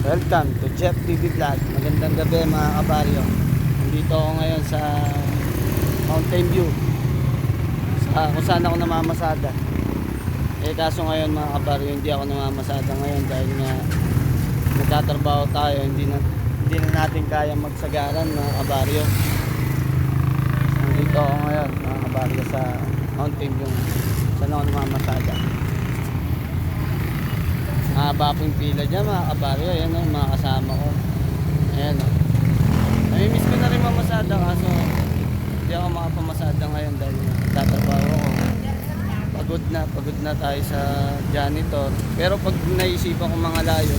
Welcome to Jeff TV Vlog. Magandang gabi mga kabaryo. Nandito ako ngayon sa Mountain View, kung saan ako namamasada. Kaso ngayon mga kabaryo, hindi ako namamasada ngayon dahil nga nagtatrabaho tayo. Hindi na natin kaya magsagaran mga kabaryo. Nandito ako ngayon mga kabaryo sa Mountain View, saan ako namamasada. Mahaba po yung pila dyan mga kabaryo. Ayan o, mga kasama ko. Ayan o. Namimiss ko na rin mamasada, kaso hindi ako makapamasada ngayon dahil tatrabaho ako. Pagod na tayo sa janitor. Pero pag naisipan ko mga layo,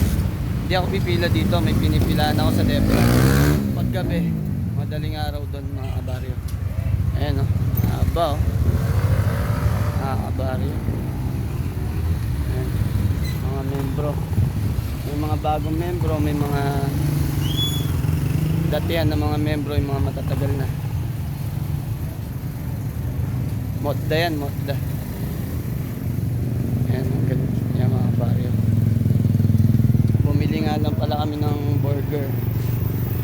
hindi ako pipila dito. May pinipilaan ako sa depot. Paggabi, madaling araw doon mga kabaryo. Ayan o, mahaba o. Mga kabaryo. Membro, may mga bagong membro, may mga datihan na mga membro, yung mga matatagal na. Modda yan, modda. Ayan, yan mga baryo. Bumili nga lang pala kami ng burger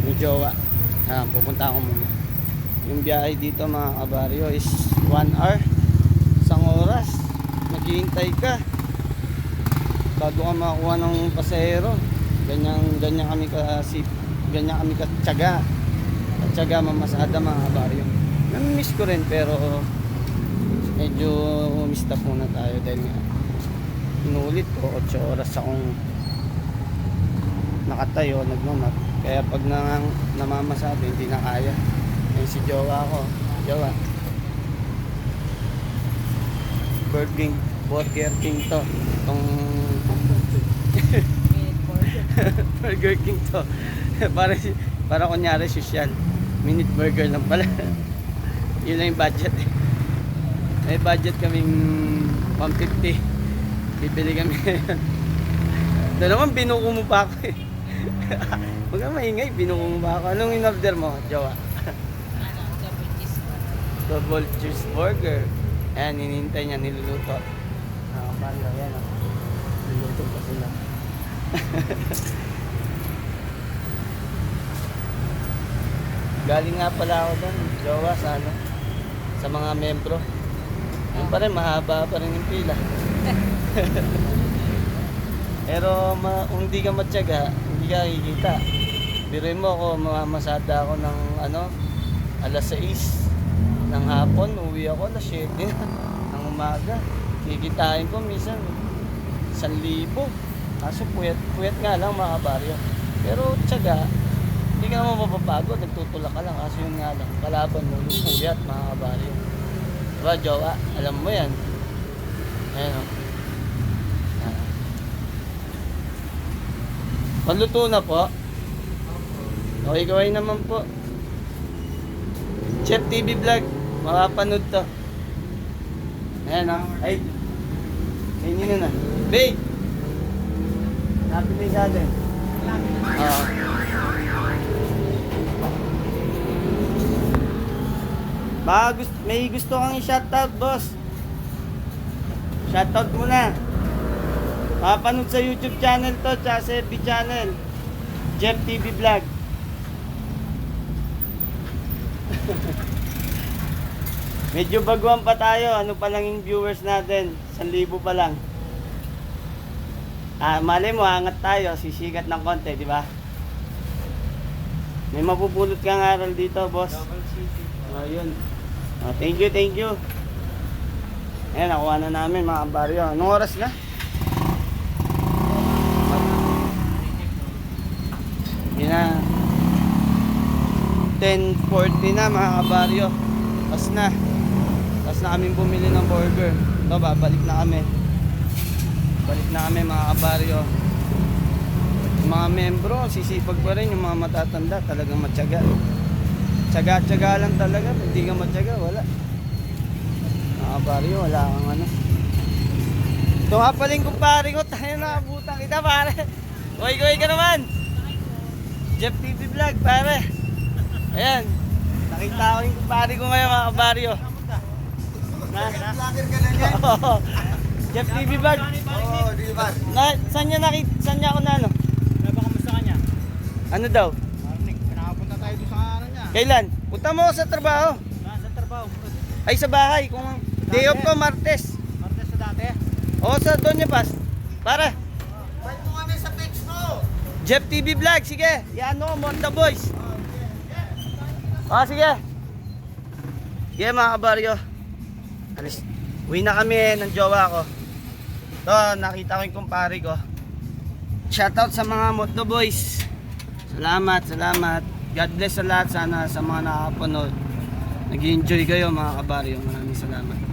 ng jowa. Pupunta ako muna. Yung biyahe dito mga kabaryo is 1 hour, isang oras. Maghihintay ka bago ka makakuha ng pasahero. Ganyan kami katyaga mamasada mga kabaryo. Namimiss ko rin, pero medyo umista muna tayo dahil nga inulit ko 8 oras akong nakatayo, nagmamat. Kaya pag namamasada hindi na kaya. Ayun si jowa ko. Jowa, Burger King to. Itong Burger King to. para kunyari social. Minute burger lang pala. Yun lang yung budget eh. May budget kaming 150. Bibili kami. Ito naman binuko mo pa ako eh. Huwag kang maingay, binuko mo pa ako. Anong in-order mo, jowa? Double cheeseburger. Ayan, hinihintay niya, niluluto. Nakapalo, ayan o. Niluluto pa sila. Galing nga pala ako doon, jowa, sa mga membro. Yan pa rin, mahaba pa rin yung pila. Pero kung hindi ka matyaga, hindi ka kikita. Biruin mo ako, mamamasada ako ng alas 6 ng hapon, uwi ako alas 7 ng umaga. Kikitain ko minsan 1,000. Kaso puyat nga lang mga kabaryo. Pero tsaga, hindi ka naman mapapagod, nagtutulak ka lang. Kaso yun nga lang, kalaban mo yung puyat mga kabaryo. Diba jowa? Alam mo yan. Ayan o. Panluto na po. Okay, kaway naman po. Chef TV Vlog, makapanood to. Ayan o. Ay, kainin na. Babe! Napili sa atin. Oo. Baka may gusto kang i-shoutout, boss. Shoutout muna. Makapanood sa YouTube channel to, tsaka sa FB channel. Jeff TV Vlog. Medyo baguhan pa tayo. Ano pa lang yung viewers natin? 1,000 pa lang. Malay mo, angat tayo. Sisikat ng konti, di ba? May mapupulot kang aral dito, boss. Yun. Thank you. Ayan, nakuha na namin mga kabaryo. Anong oras na? Yun na. 10:40 na mga kabaryo. Tapos na kaming bumili ng burger. Ito, babalik na kami. Balik na kami mga kabaryo. Yung mga membro, sisipag pa rin. Yung mga matatanda, talagang matyaga. Tsaga lang talaga. Hindi ka matyaga, wala. Mga kabaryo, wala kang Ito nga pala yung kumpare ko. Tayo nakabutang kita pare. Goy ka naman. Jeff TV Vlog pare. Ayan. Nakita ko yung kumpare ko ngayon mga kabaryo. Vlogger ka na yan? Jeff TV Vlog. Oo, di ba? Saan niya ako na Baka kamusta ka Ano daw? Marinig, pinapunta tayo doon sa ano niya. Kailan? Punta mo ako sa trabaho. Nasa trabaho. Ay, sa bahay. Kung day off ko, Martes. Martes sa dati. O, sa Doña Paz. Para. Balik mo kami sa page mo. Jeff TV Vlog, sige. Yan o, Monta Boys. Sige. Sige mga kabaryo. Alis. Uwi na kami ng jowa ko. To, nakita ko yung kumpare ko. Shoutout sa mga Monta Boys. Salamat, salamat. God bless sa lahat. Sana sa mga nakapanood. Nag-enjoy kayo mga kabaryo. Maraming salamat.